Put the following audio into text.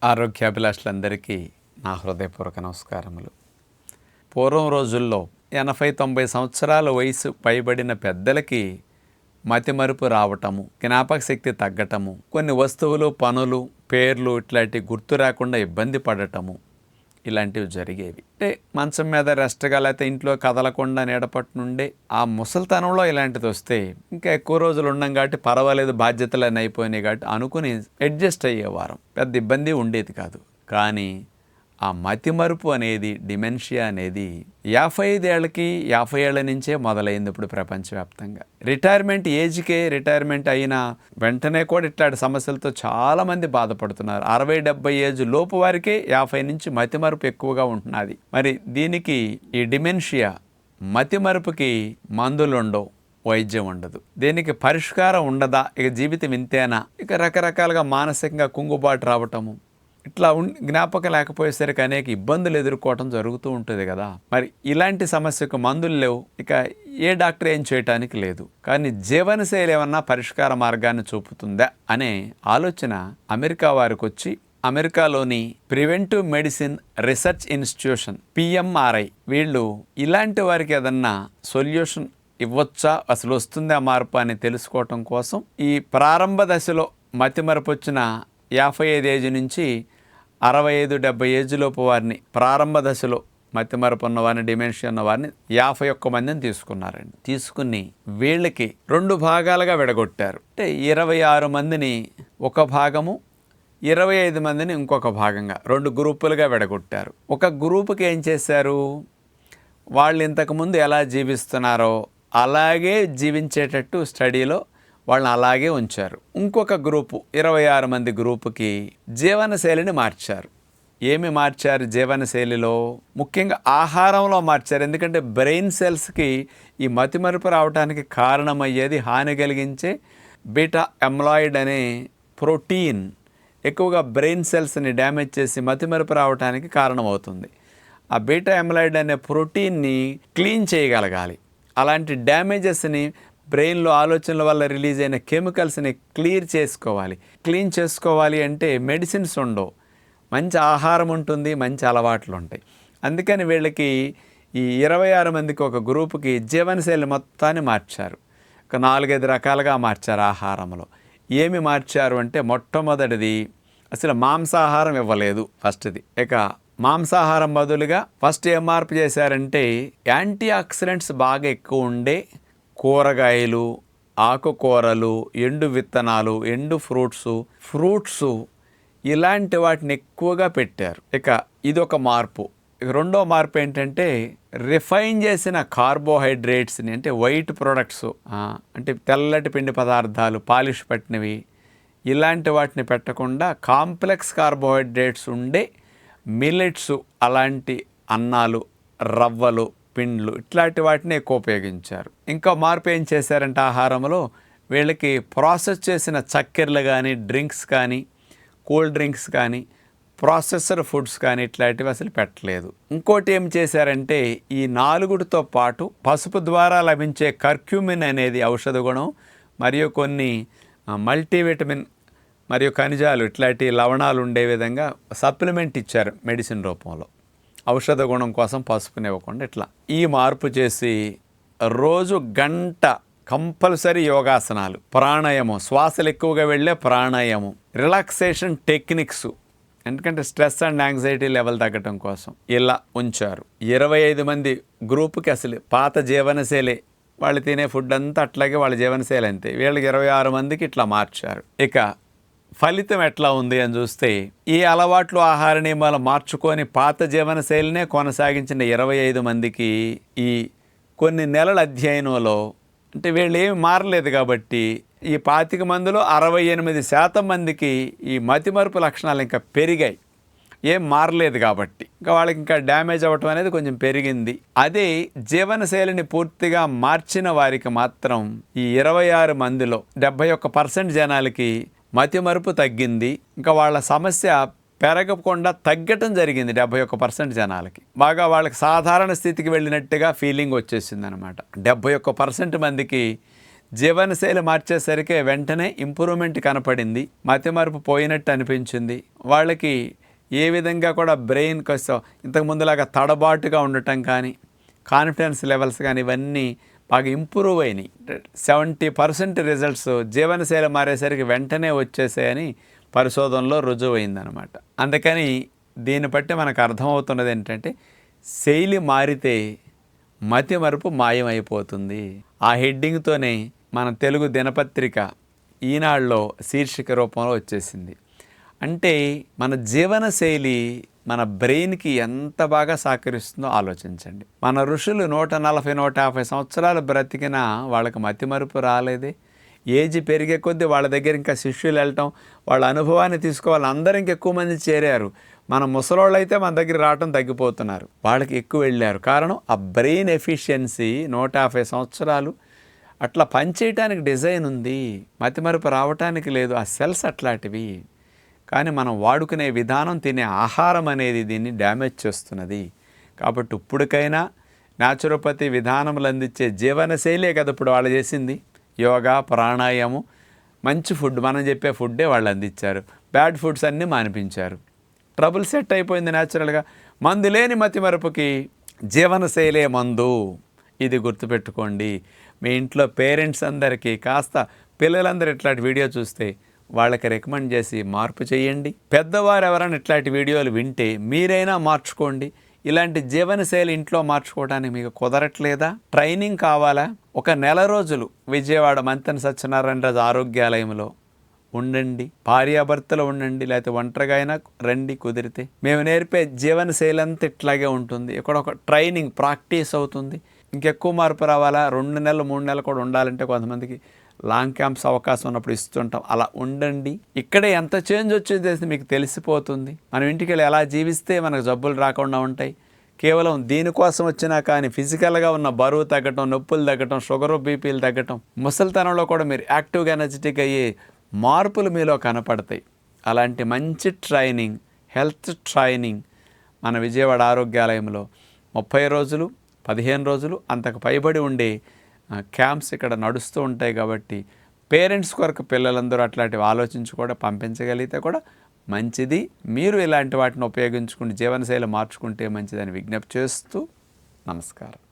ఆరోగ్యాభిలాషులందరికీ నా హృదయపూర్వక నమస్కారములు. పూర్వం రోజుల్లో 80-90 సంవత్సరాల వయసు పైబడిన పెద్దలకి మతిమరుపు రావటము, జ్ఞాపక శక్తి తగ్గటము, కొన్ని వస్తువులు, పనులు, పేర్లు ఇట్లాంటి గుర్తు రాకుండా ఇబ్బంది పడటము ఇలాంటివి జరిగేవి. అంటే మంచం మీద రెస్ట్గా లేకపోతే ఇంట్లో కదలకుండా నీడపట్టు నుండే ఆ ముసలితనంలో ఇలాంటిది వస్తే ఇంకా ఎక్కువ రోజులు ఉన్నాం కాబట్టి పర్వాలేదు, బాధ్యతలన్నీ అయిపోయినాయి కాబట్టి అనుకుని అడ్జస్ట్ అయ్యేవారం, పెద్ద ఇబ్బంది ఉండేది కాదు. కానీ ఆ మతిమరుపు అనేది, డిమెన్షియా అనేది 55 ఏళ్ళకి 50 ఏళ్ల నుంచే మొదలైంది ఇప్పుడు ప్రపంచవ్యాప్తంగా. రిటైర్మెంట్ ఏజ్కే రిటైర్మెంట్ అయిన వెంటనే కూడా ఇట్లాంటి సమస్యలతో చాలామంది బాధపడుతున్నారు. 60-70 ఏజ్ లోపు వారికే 50 నుంచి మతిమరుపు ఎక్కువగా ఉంటున్నది. మరి దీనికి ఈ డిమెన్షియా మతిమరుపుకి మందులు ఉండవు, వైద్యం ఉండదు. దీనికి పరిష్కారం ఉండదా? ఇక జీవితం ఇంతేనా? ఇక రకరకాలుగా మానసికంగా కుంగుబాటు రావటము, ఇట్లా జ్ఞాపకం లేకపోయేసరికి అనేక ఇబ్బందులు ఎదుర్కోవటం జరుగుతూ ఉంటుంది కదా. మరి ఇలాంటి సమస్యకు మందులు లేవు, ఇక ఏ డాక్టర్ ఏం చేయటానికి లేదు. కానీ జీవనశైలి ఏమన్నా పరిష్కార మార్గాన్ని చూపుతుందా అనే ఆలోచన అమెరికా వారికి వచ్చి, అమెరికాలోని preventive medicine research institution PMRI వీళ్ళు ఇలాంటి వారికి ఏదన్నా సొల్యూషన్ ఇవ్వచ్చా, అసలు వస్తుందా మార్పు అని తెలుసుకోవటం కోసం ఈ ప్రారంభ దశలో మతిమరుపు వచ్చిన 55 ఏజ్ నుంచి 65-70 ఏజ్ లోపు వారిని, ప్రారంభ దశలో మతిమరుపు ఉన్నవారిని, డిమెన్షియా ఉన్నవారిని 51 మందిని తీసుకున్నారండి. తీసుకుని వీళ్ళకి 2 భాగాలుగా విడగొట్టారు. అంటే 26 మందిని ఒక భాగము, 25 మందిని ఇంకొక భాగంగా 2 గ్రూపులుగా విడగొట్టారు. ఒక గ్రూపుకి ఏం చేశారు, వాళ్ళు ఇంతకుముందు ఎలా జీవిస్తున్నారో అలాగే జీవించేటట్టు స్టడీలో వాళ్ళని అలాగే ఉంచారు. ఇంకొక గ్రూపు 26 మంది గ్రూపుకి జీవనశైలిని మార్చారు. ఏమి మార్చారు జీవనశైలిలో? ముఖ్యంగా ఆహారంలో మార్చారు. ఎందుకంటే బ్రెయిన్ సెల్స్కి ఈ మతిమరుపు రావడానికి కారణమయ్యేది, హాని కలిగించే బీటా అమ్లాయిడ్ అనే ప్రోటీన్ ఎక్కువగా బ్రెయిన్ సెల్స్ని డ్యామేజ్ చేసి మతిమరుపు రావడానికి కారణమవుతుంది. ఆ బీటా అమ్లాయిడ్ అనే ప్రోటీన్ని క్లీన్ చేయగలగాలి. అలాంటి డ్యామేజెస్ని, బ్రెయిన్లో ఆలోచనల వల్ల రిలీజ్ అయిన కెమికల్స్ని క్లియర్ చేసుకోవాలి. క్లీన్ చేసుకోవాలి అంటే మెడిసిన్స్ ఉండవు, మంచి ఆహారం ఉంటుంది, మంచి అలవాట్లు ఉంటాయి. అందుకని వీళ్ళకి ఈ 26 మందికి ఒక గ్రూపుకి జీవనశైలి మొత్తాన్ని మార్చారు. ఒక 4-5 రకాలుగా మార్చారు ఆహారంలో. ఏమి మార్చారు అంటే, మొట్టమొదటిది అసలు మాంసాహారం ఇవ్వలేదు ఫస్ట్ది. ఇక మాంసాహారం బదులుగా ఫస్ట్ ఏం మార్పు చేశారంటే, యాంటీ ఆక్సిడెంట్స్ బాగా ఎక్కువ ఉండే కూరగాయలు, ఆకుకూరలు, ఎండు విత్తనాలు, ఎండు ఫ్రూట్స్ ఇలాంటి వాటిని ఎక్కువగా పెట్టారు. ఇక ఇదొక మార్పు. ఇక రెండో మార్పు ఏంటంటే, రిఫైన్ చేసిన కార్బోహైడ్రేట్స్ని, అంటే వైట్ ప్రొడక్ట్స్, అంటే తెల్లటి పిండి పదార్థాలు, పాలిష్ పట్టినవి, ఇలాంటి వాటిని పెట్టకుండా కాంప్లెక్స్ కార్బోహైడ్రేట్స్ ఉండే మిల్లెట్స్, అలాంటి అన్నాలు, రవ్వలు, పిండ్లు ఇట్లాంటి వాటిని ఎక్కువ ఉపయోగించారు. ఇంకా మార్పు ఏం చేశారంటే, ఆహారంలో వీళ్ళకి ప్రాసెస్ చేసిన చక్కెరలు కానీ, డ్రింక్స్ కానీ, కూల్ డ్రింక్స్ కానీ, ప్రాసెసర్ ఫుడ్స్ కానీ ఇట్లాంటివి అసలు పెట్టలేదు. ఇంకోటి ఏం చేశారంటే, ఈ 4తో పాటు పసుపు ద్వారా లభించే కర్క్యూమిన్ అనేది ఔషధ గుణం, మరియు కొన్ని మల్టీవిటమిన్ మరియు ఖనిజాలు, ఇట్లాంటి లవణాలు ఉండే విధంగా సప్లిమెంట్ ఇచ్చారు మెడిసిన్ రూపంలో, ఔషధ గుణం కోసం పసుపునివ్వకుండా. ఇట్లా ఈ మార్పు చేసి రోజు గంట కంపల్సరీ యోగాసనాలు, ప్రాణాయామం, శ్వాసలు ఎక్కువగా వెళ్ళే ప్రాణాయామం, రిలాక్సేషన్ టెక్నిక్స్, ఎందుకంటే స్ట్రెస్ అండ్ యాంగ్జైటీ లెవెల్ తగ్గటం కోసం ఇలా ఉంచారు. 25 మంది గ్రూపుకి అసలు పాత జీవనశైలి, వాళ్ళు తినే ఫుడ్ అంతా అట్లాగే, వాళ్ళ జీవనశైలి అంతే. వీళ్ళకి 26 మందికి ఇట్లా మార్చారు. ఇక ఫలితం ఎట్లా ఉంది అని చూస్తే, ఈ అలవాట్లు, ఆహార నియమాలు మార్చుకొని పాత జీవనశైలినే కొనసాగించిన 25 మందికి ఈ కొన్ని నెలల అధ్యయనంలో, అంటే వీళ్ళు ఏమి మారలేదు కాబట్టి, ఈ 25 మందిలో 68% మందికి ఈ మతిమరుపు లక్షణాలు ఇంకా పెరిగాయి. ఏం మారలేదు కాబట్టి ఇంకా వాళ్ళకి ఇంకా డ్యామేజ్ అవ్వటం అనేది కొంచెం పెరిగింది. అదే జీవనశైలిని పూర్తిగా మార్చిన వారికి మాత్రం ఈ 26 మందిలో 71% జనాలకి మతిమరుపు తగ్గింది. ఇంకా వాళ్ళ సమస్య పెరగకుండా తగ్గటం జరిగింది 71% జనాలకి. బాగా వాళ్ళకి సాధారణ స్థితికి వెళ్ళినట్టుగా ఫీలింగ్ వచ్చేసింది అనమాట. 71% మందికి జీవనశైలి మార్చేసరికి వెంటనే ఇంప్రూవ్మెంట్ కనపడింది, మతిమరుపు పోయినట్టు అనిపించింది. వాళ్ళకి ఏ విధంగా కూడా బ్రెయిన్ కోసం ఇంతకుముందులాగా తడబాటుగా ఉండటం కానీ, కాన్ఫిడెన్స్ లెవెల్స్ కానీ ఇవన్నీ బాగా ఇంప్రూవ్ అయినాయి. 70% రిజల్ట్స్ జీవనశైలి మారేసరికి వెంటనే వచ్చేసాయని పరిశోధనలో రుజువైందనమాట. అందుకని దీన్ని బట్టి మనకు అర్థమవుతున్నది ఏంటంటే, శైలి మారితే మతిమరుపు మాయమైపోతుంది. ఆ హెడ్డింగ్తోనే మన తెలుగు దినపత్రిక ఈనాడులో శీర్షిక రూపంలో వచ్చేసింది. అంటే మన జీవన శైలి మన బ్రెయిన్కి ఎంత బాగా సహకరిస్తుందో ఆలోచించండి. మన ఋషులు 140-150 సంవత్సరాలు బ్రతికినా వాళ్ళకి మతిమరుపు రాలేదే. ఏజ్ పెరిగే కొద్దీ వాళ్ళ దగ్గర ఇంకా శిష్యులు వెళ్ళటం, వాళ్ళ అనుభవాన్ని తీసుకోవాలి, అందరూ ఇంకెక్కువ మంది చేరారు. మన ముసలోళ్ళు అయితే మన దగ్గర రావటం తగ్గిపోతున్నారు, వాళ్ళకి ఎక్కువ వెళ్ళారు. కారణం ఆ బ్రెయిన్ ఎఫిషియన్సీ 150 సంవత్సరాలు అట్లా పనిచేయటానికి డిజైన్ ఉంది, మతిమరుపు రావటానికి లేదు. ఆ సెల్స్ అట్లాంటివి. కానీ మనం వాడుకునే విధానం, తినే ఆహారం అనేది దీన్ని డ్యామేజ్ చేస్తున్నది. కాబట్టి ఇప్పటికైనా న్యాచురోపతి విధానములు అందించే జీవనశైలే కదా ఇప్పుడు వాళ్ళు చేసింది. యోగా, ప్రాణాయామం, మంచి ఫుడ్, మనం చెప్పే ఫుడ్డే వాళ్ళు అందించారు. బ్యాడ్ ఫుడ్స్ అన్నీ మానిపించారు. ట్రబుల్ సెట్ అయిపోయింది న్యాచురల్గా. మందు లేని మతిమరుపుకి జీవనశైలే మందు. ఇది గుర్తుపెట్టుకోండి. మీ ఇంట్లో పేరెంట్స్ అందరికీ కాస్త పిల్లలందరూ ఇట్లాంటి వీడియో చూస్తే వాళ్ళకి రికమెండ్ చేసి మార్పు చేయండి. పెద్దవారు ఎవరైనా ఇట్లాంటి వీడియోలు వింటే మీరైనా మార్చుకోండి. ఇలాంటి జీవనశైలి ఇంట్లో మార్చుకోవడానికి మీకు కుదరట్లేదా? ట్రైనింగ్ కావాలా? 1 నెల రోజులు విజయవాడ మంతెన సత్యనారాయణరాజు ఆరోగ్యాలయంలో ఉండండి. భార్యాభర్తలు ఉండండి, లేకపోతే ఒంటరిగా అయినా రండి కుదిరితే. మేము నేర్పే జీవనశైలి అంతా ఇట్లాగే ఉంటుంది. ఇక్కడ ఒక ట్రైనింగ్, ప్రాక్టీస్ అవుతుంది. ఇంకెక్కువ మార్పు రావాలా? 2 నెలలు 3 నెలలు కూడా ఉండాలంటే కొంతమందికి లాంగ్ క్యాంప్స్ అవకాశం ఉన్నప్పుడు ఇస్తుంటాం. అలా ఉండండి. ఇక్కడే ఎంత చేంజ్ వచ్చేది మీకు తెలిసిపోతుంది. మనం ఇంటికి వెళ్ళి ఎలా జీవిస్తే మనకు జబ్బులు రాకుండా ఉంటాయి. కేవలం దీనికోసం వచ్చినా కానీ ఫిజికల్గా ఉన్న బరువు తగ్గటం, నొప్పులు తగ్గటం, షుగరు బీపీలు తగ్గటం, ముసలితనంలో కూడా మీరు యాక్టివ్గా ఎనర్జెటిక్ అయ్యే మార్పులు మీలో కనపడతాయి. అలాంటి మంచి ట్రైనింగ్, హెల్త్ ట్రైనింగ్ మన విజయవాడ ఆరోగ్యాలయంలో 30 రోజులు, 15 రోజులు అంతకు పైబడి ఉండే క్యాంప్స్ ఇక్కడ నడుస్తూ ఉంటాయి. కాబట్టి పేరెంట్స్ కొరకు పిల్లలందరూ అట్లాంటివి ఆలోచించి కూడా పంపించగలిగితే కూడా మంచిది. మీరు ఇలాంటి వాటిని ఉపయోగించుకుని జీవనశైలి మార్చుకుంటే మంచిదని విజ్ఞప్తి చేస్తూ నమస్కారం.